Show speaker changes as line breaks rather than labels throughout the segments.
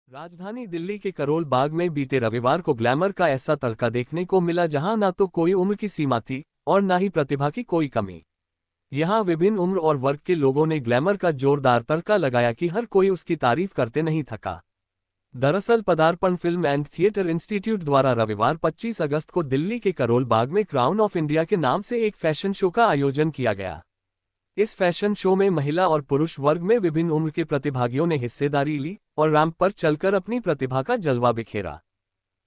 राजधानी दिल्ली के करोल बाग में बीते रविवार को ग्लैमर का ऐसा तड़का देखने को मिला जहां न तो कोई उम्र की सीमा थी और न ही प्रतिभा की कोई कमी। यहां विभिन्न उम्र और वर्ग के लोगों ने ग्लैमर का जोरदार तड़का लगाया कि हर कोई उसकी तारीफ करते नहीं थका। दरअसल पदार्पण फिल्म एंड थिएटर इंस्टीट्यूट द्वारा रविवार 25 अगस्त को दिल्ली के करोल बाग में क्राउन ऑफ इंडिया के नाम से एक फैशन शो का आयोजन किया गया। इस फैशन शो में महिला और पुरुष वर्ग में विभिन्न उम्र के प्रतिभागियों ने हिस्सेदारी ली और रैंप पर चलकर अपनी प्रतिभा का जलवा बिखेरा।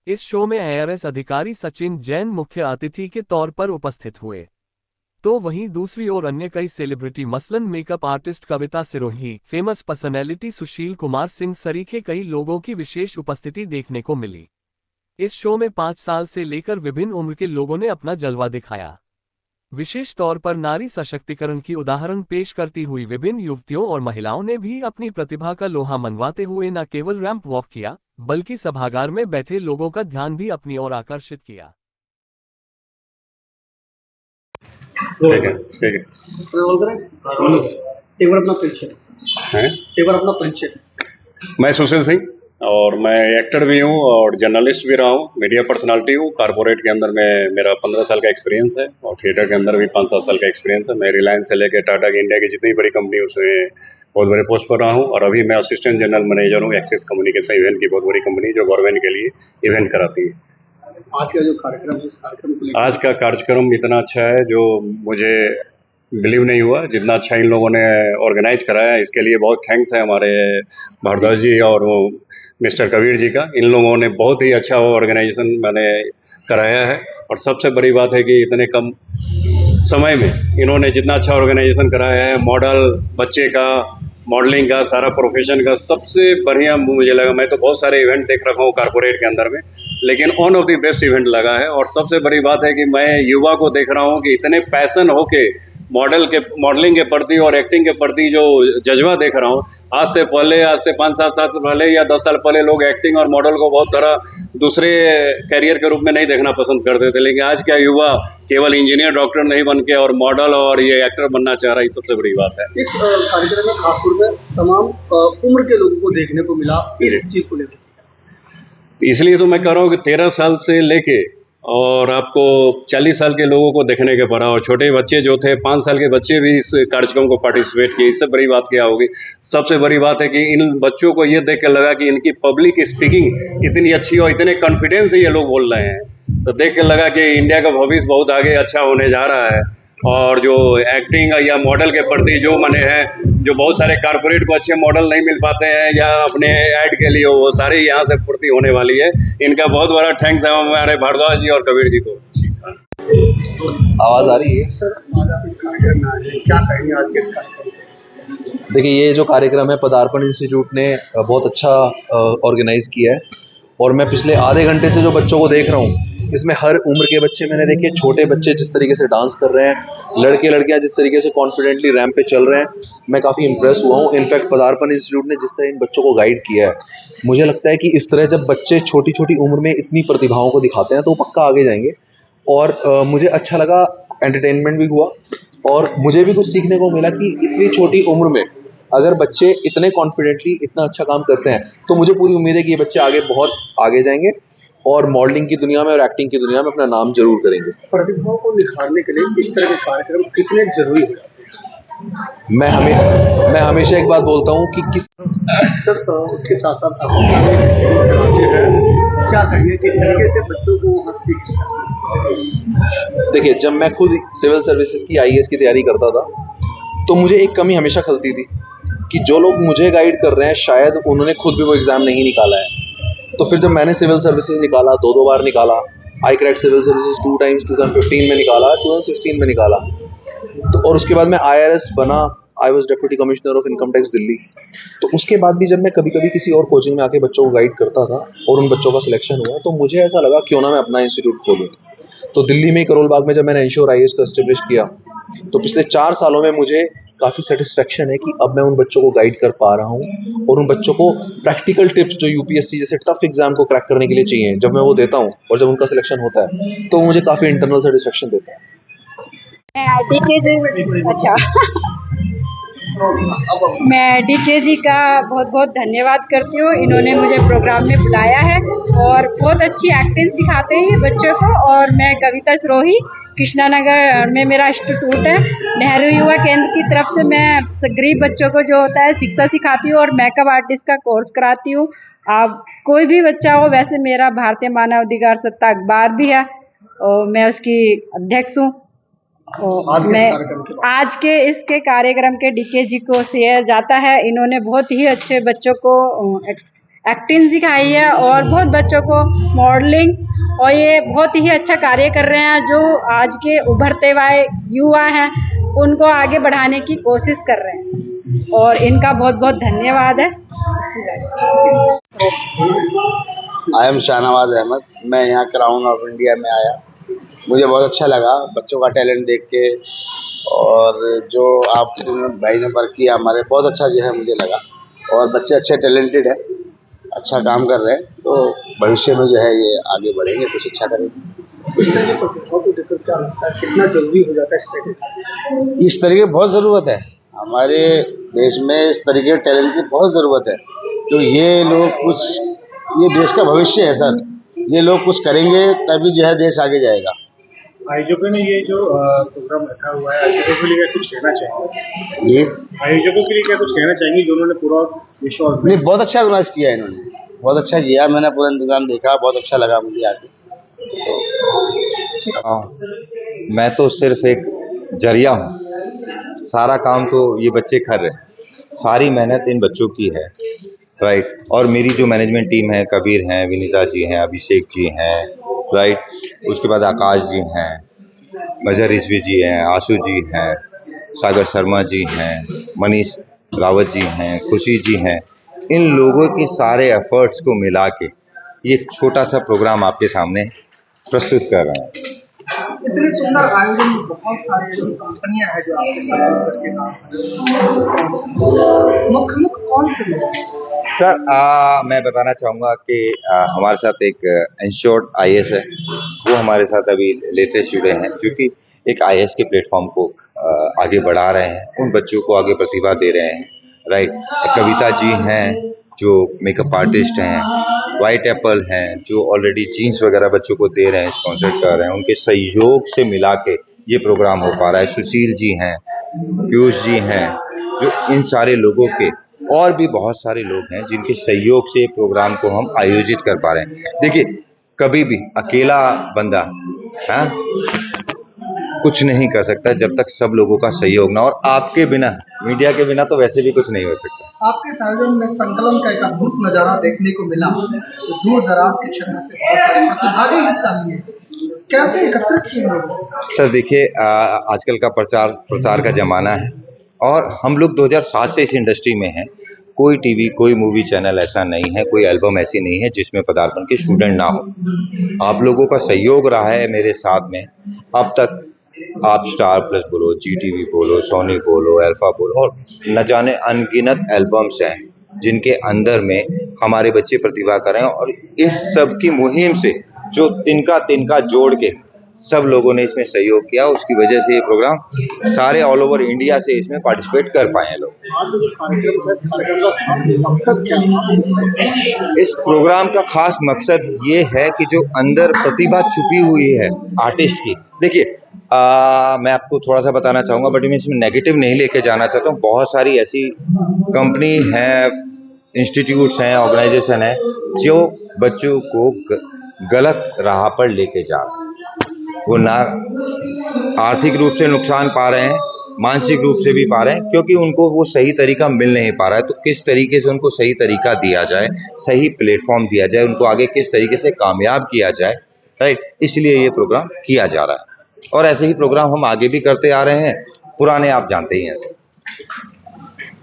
इस शो में आईआरएस अधिकारी सचिन जैन मुख्य अतिथि के तौर पर उपस्थित हुए, तो वहीं दूसरी ओर अन्य कई सेलिब्रिटी मसलन मेकअप आर्टिस्ट कविता सिरोही, फेमस पर्सनैलिटी सुशील कुमार सिंह सरीखे कई लोगों की विशेष उपस्थिति देखने को मिली। इस शो में 5 साल से लेकर विभिन्न उम्र के लोगों ने अपना जलवा दिखाया। विशेष तौर पर नारी सशक्तिकरण की उदाहरण पेश करती हुई विभिन्न युवतियों और महिलाओं ने भी अपनी प्रतिभा का लोहा मनवाते हुए न केवल रैंप वॉक किया बल्कि सभागार में बैठे लोगों का ध्यान भी अपनी ओर आकर्षित किया।
ठीक है ठीक है।
एक बार अपना परिचय
हैं?
एक बार अपना परिचय।
मैं सुशील सिंह और मैं एक्टर भी हूँ और जर्नलिस्ट भी रहा हूँ, मीडिया पर्सनालिटी हूँ। कारपोरेट के अंदर में मेरा 15 साल का एक्सपीरियंस है और थिएटर के अंदर भी 5-7 साल का एक्सपीरियंस है। मैं रिलायंस से लेकर टाटा की इंडिया की जितनी बड़ी कंपनी उसमें बहुत बड़े पोस्ट पर रहा हूँ और अभी मैं असिस्टेंट जनरल मैनेजर हूँ एक्सिस कम्युनिकेशन इवेंट की बहुत बड़ी कंपनी जो गवर्नमेंट के लिए इवेंट कराती है।
आज का जो कार्यक्रम है, इस कार्यक्रम को लेकर
आज का कार्यक्रम इतना अच्छा है जो मुझे बिलीव नहीं हुआ जितना अच्छा इन लोगों ने ऑर्गेनाइज कराया। इसके लिए बहुत थैंक्स है हमारे भारद्वाज जी और वो मिस्टर कबीर जी का। इन लोगों ने बहुत ही अच्छा ऑर्गेनाइजेशन मैंने कराया है और सबसे बड़ी बात है कि इतने कम समय में इन्होंने जितना अच्छा ऑर्गेनाइजेशन कराया है, मॉडल बच्चे का, मॉडलिंग का, सारा प्रोफेशन का सबसे बढ़िया मुझे लगा। मैं तो बहुत सारे इवेंट देख रखा हूँ कारपोरेट के अंदर में, लेकिन one of the best event लगा है। और सबसे बड़ी बात है कि मैं युवा को देख रहा हूँ कि इतने पैशन होके मॉडलिंग के प्रति और एक्टिंग के प्रति जो जज्बा देख रहा हूँ। आज से 5-7 साल पहले या 10 साल पहले लोग एक्टिंग और मॉडल को बहुत तरह दूसरे कैरियर के रूप में नहीं देखना पसंद करते थे, लेकिन आज क्या युवा केवल इंजीनियर डॉक्टर नहीं बन के और मॉडल और ये एक्टर बनना चाह रहा है। ये सबसे बड़ी बात है।
इस कार्यक्रम में खासतौर पर तमाम उम्र के लोगों को देखने को मिला इस चीज को लेकर।
इसलिए तो मैं कह रहा हूँ कि 13 साल से लेके और आपको 40 साल के लोगों को देखने के पड़ा और छोटे बच्चे जो थे 5 साल के बच्चे भी इस कार्यक्रम को पार्टिसिपेट किए। इससे बड़ी बात क्या होगी? सबसे बड़ी बात है कि इन बच्चों को ये देख के लगा कि इनकी पब्लिक स्पीकिंग इतनी अच्छी और इतने कॉन्फिडेंस से ये लोग बोल रहे हैं, तो देख के लगा कि इंडिया का भविष्य बहुत आगे अच्छा होने जा रहा है। और जो एक्टिंग या मॉडल के प्रति जो मने हैं, जो बहुत सारे कारपोरेट को अच्छे मॉडल नहीं मिल पाते हैं या अपने ऐड के लिए, वो सारे यहाँ से पूर्ति होने वाली है। इनका बहुत बड़ा थैंक्स है हमारे भारद्वाज जी और कबीर जी को।
आवाज़ आ रही है?
सर, आज आप इस कार्यक्रम में आए हैं, क्या कहेंगे आज के इस कार्यक्रम?
देखिए, ये जो कार्यक्रम है पदार्पण इंस्टीट्यूट ने बहुत अच्छा ऑर्गेनाइज किया है और मैं पिछले आधे घंटे से जो बच्चों को देख रहा हूँ, इसमें हर उम्र के बच्चे मैंने देखे। छोटे बच्चे जिस तरीके से डांस कर रहे हैं, लड़के लड़कियां जिस तरीके से कॉन्फिडेंटली रैंप पे चल रहे हैं, मैं काफ़ी इंप्रेस हुआ हूँ। इनफैक्ट पदार्पण इंस्टीट्यूट ने जिस तरह इन बच्चों को गाइड किया है, मुझे लगता है कि इस तरह जब बच्चे छोटी छोटी उम्र में इतनी प्रतिभाओं को दिखाते हैं तो वो पक्का आगे जाएंगे। और मुझे अच्छा लगा, एंटरटेनमेंट भी हुआ और मुझे भी कुछ सीखने को मिला कि इतनी छोटी उम्र में अगर बच्चे इतने कॉन्फिडेंटली इतना अच्छा काम करते हैं तो मुझे पूरी उम्मीद है कि ये बच्चे आगे बहुत आगे जाएंगे और मॉडलिंग की दुनिया में और एक्टिंग की दुनिया में अपना नाम जरूर करेंगे।
प्रतिभाओं को निखारने के लिए इस तरह के कार्यक्रम कितने जरूरी हो जाते हैं?
मैं हमेशा एक बात बोलता हूँ कि
सर, उसके साथ साथ आप चलाते हैं, क्या कहिए किस तरीके से बच्चों को वहाँ सीख?
देखिए, जब मैं खुद सिविल सर्विसेज की आईएएस की तैयारी करता था तो मुझे एक कमी हमेशा खलती थी कि जो लोग मुझे गाइड कर रहे हैं शायद उन्होंने खुद भी वो एग्ज़ाम नहीं निकाला है। तो फिर जब मैंने सिविल सर्विसेज निकाला, 2 बार निकाला, I crack civil services 2 times, 2015 में निकाला, 2016 में निकाला, तो और उसके बाद मैं आईआरएस बना, I was deputy commissioner of income tax Delhi. तो उसके बाद भी जब मैं कभी कभी किसी और कोचिंग में आके बच्चों को गाइड करता था और उन बच्चों का सिलेक्शन हुआ, तो मुझे ऐसा लगा क्यों ना मैं अपना इंस्टीट्यूट खोलूँ। तो दिल्ली में करोल बाग में जब मैंने एंश्योर आईएएस को एस्टेब्लिश किया, तो पिछले 4 सालों में मुझे काफ़ी सेटिस्फेक्शन है कि अब मैं उन बच्चों को गाइड कर पा रहा हूँ और उन बच्चों को प्रैक्टिकल टिप्स जो यूपीएससी जैसे टफ एग्जाम को क्रैक करने के लिए चाहिए, जब मैं वो देता हूँ और जब उनका सिलेक्शन होता है तो मुझे काफ़ी इंटरनल सेटिस्फेक्शन देता है।
अच्छा
अब
मैं डीके जी का बहुत बहुत धन्यवाद करती हूँ, इन्होंने मुझे प्रोग्राम में बुलाया है और बहुत अच्छी एक्टिंग सिखाते हैं ये बच्चों को। और मैं कविता सरोही, कृष्णा नगर में मेरा इंस्टीट्यूट है, नेहरू युवा केंद्र की तरफ से मैं गरीब बच्चों को जो होता है शिक्षा सिखाती हूँ और मेकअप आर्टिस्ट का कोर्स कराती हूँ। आप कोई भी बच्चा हो, वैसे मेरा भारतीय मानव अधिकार सत्ता अखबार भी है और मैं उसकी अध्यक्ष हूँ। आज के इसके कार्यक्रम के डीके जी को श्रेय जाता है, इन्होंने बहुत ही अच्छे बच्चों को एक्टिंग सिखाई है और बहुत बच्चों को मॉडलिंग, और ये बहुत ही अच्छा कार्य कर रहे हैं। जो आज के उभरते हुए युवा हैं उनको आगे बढ़ाने की कोशिश कर रहे हैं और इनका बहुत बहुत धन्यवाद है।
I am Shahnawaz Ahmed. मैं यहाँ क्राउन ऑफ इंडिया में आया, मुझे बहुत अच्छा लगा बच्चों का टैलेंट देख के, और जो आप भाई ने वर्क किया हमारे, बहुत अच्छा जो है मुझे लगा। और बच्चे अच्छे टैलेंटेड है, अच्छा काम कर रहे हैं, तो भविष्य में जो है ये आगे बढ़ेंगे, कुछ अच्छा करेंगे।
इस तरह के प्रतिभाओं को देखकर क्या लगता है कितना जरूरी हो जाता है इस तरह के?
इस तरह की बहुत ज़रूरत है हमारे देश में, इस तरह के टैलेंट की बहुत ज़रूरत है। तो ये लोग कुछ, ये देश का भविष्य है सर, ये लोग कुछ करेंगे तभी जो है देश आगे जाएगा।
आयोजकों ने ये जो प्रोग्राम रखा हुआ है, आयोजकों के लिए क्या कुछ कहना चाहेंगे?
ये
आयोजकों के लिए क्या कुछ कहना चाहेंगे जो उन्होंने पूरा विश्व
नहीं, बहुत अच्छा ऑर्गेनाइज किया इन्होंने, बहुत अच्छा किया। मैंने पूरा इंतजाम देखा, बहुत अच्छा लगा मुझे आके।
मैं तो सिर्फ एक जरिया हूँ, सारा काम तो ये बच्चे कर रहे हैं, सारी मेहनत इन बच्चों की है, राइट। और मेरी जो मैनेजमेंट टीम है, कबीर हैं, विनीता जी हैं, अभिषेक जी हैं, राइट। उसके बाद आकाश जी हैं, मजहर रिजवी जी हैं, आशु जी हैं, सागर शर्मा जी हैं, मनीष रावत जी हैं, खुशी जी हैं। इन लोगों के सारे एफर्ट्स को मिला के ये छोटा सा प्रोग्राम आपके सामने प्रस्तुत कर रहे हैं।
इतने सुंदर आयोजन में बहुत सारी ऐसी कंपनियां हैं जो आपके साथ जुड़ करके काम कर रही हैं। मुख्य कौन से लोग हैं?
सर मैं बताना चाहूँगा कि हमारे साथ एक इंश्योर्ड आईएएस है, वो हमारे साथ अभी लेटेस्ट जुड़े हैं, जो कि एक आईएएस के प्लेटफॉर्म को आगे बढ़ा रहे हैं, उन बच्चों को आगे प्रतिभा दे रहे हैं, राइट। कविता जी हैं जो मेकअप आर्टिस्ट हैं, वाइट एप्पल हैं जो ऑलरेडी जीन्स वगैरह बच्चों को दे रहे हैं, स्पॉन्सर कर रहे हैं, उनके सहयोग से मिला के ये प्रोग्राम हो पा रहा है। सुशील जी हैं, पीयूष जी हैं, जो इन सारे लोगों के और भी बहुत सारे लोग हैं जिनके सहयोग से प्रोग्राम को हम आयोजित कर पा रहे हैं। देखिए, कभी भी अकेला बंदा कुछ नहीं कर सकता जब तक सब लोगों का सहयोग ना, और आपके बिना, मीडिया के बिना तो वैसे भी कुछ नहीं हो सकता।
आपके इस आयोजन में संकलन का एक अद्भुत नजारा देखने को मिला, तो दूर दराज के क्षेत्र से बहुत सारे प्रतिभागी हिस्सा लिए, कैसे एकत्रित किए लोग?
सर देखिए, आजकल का प्रचार का जमाना है और हम लोग 2007 से इस इंडस्ट्री में हैं। कोई टीवी, कोई मूवी चैनल ऐसा नहीं है, कोई एल्बम ऐसी नहीं है जिसमें पदार्पण के स्टूडेंट ना हो। आप लोगों का सहयोग रहा है मेरे साथ में अब तक। आप स्टार प्लस बोलो, जीटीवी बोलो, सोनी बोलो, अल्फा बोलो, और न जाने अनगिनत एल्बम्स हैं जिनके अंदर में हमारे बच्चे प्रतिभा कर रहे हैं, और इस सब की मुहिम से जो तिनका जोड़ के सब लोगों ने इसमें सहयोग किया, उसकी वजह से ये प्रोग्राम सारे ऑल ओवर इंडिया से इसमें पार्टिसिपेट कर पाए हैं लोग। इस प्रोग्राम का खास मकसद ये है कि जो अंदर प्रतिभा छुपी हुई है आर्टिस्ट की, देखिए मैं आपको थोड़ा सा बताना चाहूँगा, बट मैं इसमें नेगेटिव नहीं लेके जाना चाहता हूँ। बहुत सारी ऐसी कंपनी हैं, इंस्टीट्यूट्स हैं, ऑर्गेनाइजेशन हैं जो बच्चों को गलत राह पर लेके जा रहे हैं। वो ना आर्थिक रूप से नुकसान पा रहे हैं, मानसिक रूप से भी पा रहे हैं, क्योंकि उनको वो सही तरीका मिल नहीं पा रहा है। तो किस तरीके से उनको सही तरीका दिया जाए, सही प्लेटफॉर्म दिया जाए, उनको आगे किस तरीके से कामयाब किया जाए, राइट, इसलिए ये प्रोग्राम किया जा रहा है। और ऐसे ही प्रोग्राम हम आगे भी करते आ रहे हैं, पुराने आप जानते ही हैं सर।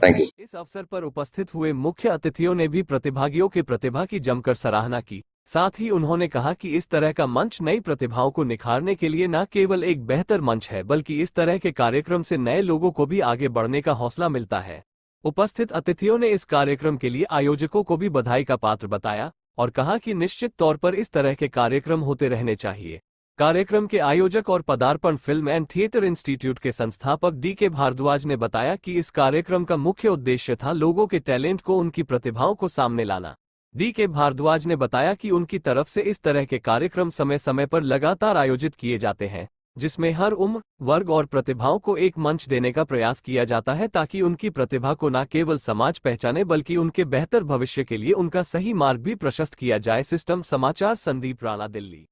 Thank you.
इस अवसर पर उपस्थित हुए मुख्य अतिथियों ने भी प्रतिभागियों की प्रतिभा की जमकर सराहना की। साथ ही उन्होंने कहा कि इस तरह का मंच नई प्रतिभाओं को निखारने के लिए न केवल एक बेहतर मंच है, बल्कि इस तरह के कार्यक्रम से नए लोगों को भी आगे बढ़ने का हौसला मिलता है। उपस्थित अतिथियों ने इस कार्यक्रम के लिए आयोजकों को भी बधाई का पात्र बताया और कहा कि निश्चित तौर पर इस तरह के कार्यक्रम होते रहने चाहिए। कार्यक्रम के आयोजक और पदार्पण फिल्म एंड थिएटर इंस्टीट्यूट के संस्थापक डी.के. भारद्वाज ने बताया कि इस कार्यक्रम का मुख्य उद्देश्य था लोगों के टैलेंट को, उनकी प्रतिभाओं को सामने लाना। डी.के. भारद्वाज ने बताया कि उनकी तरफ से इस तरह के कार्यक्रम समय समय पर लगातार आयोजित किए जाते हैं, जिसमें हर उम्र, वर्ग और प्रतिभाओं को एक मंच देने का प्रयास किया जाता है ताकि उनकी प्रतिभा को न केवल समाज पहचाने बल्कि उनके बेहतर भविष्य के लिए उनका सही मार्ग भी प्रशस्त किया जाए। सिस्टम समाचार, संदीप राणा, दिल्ली।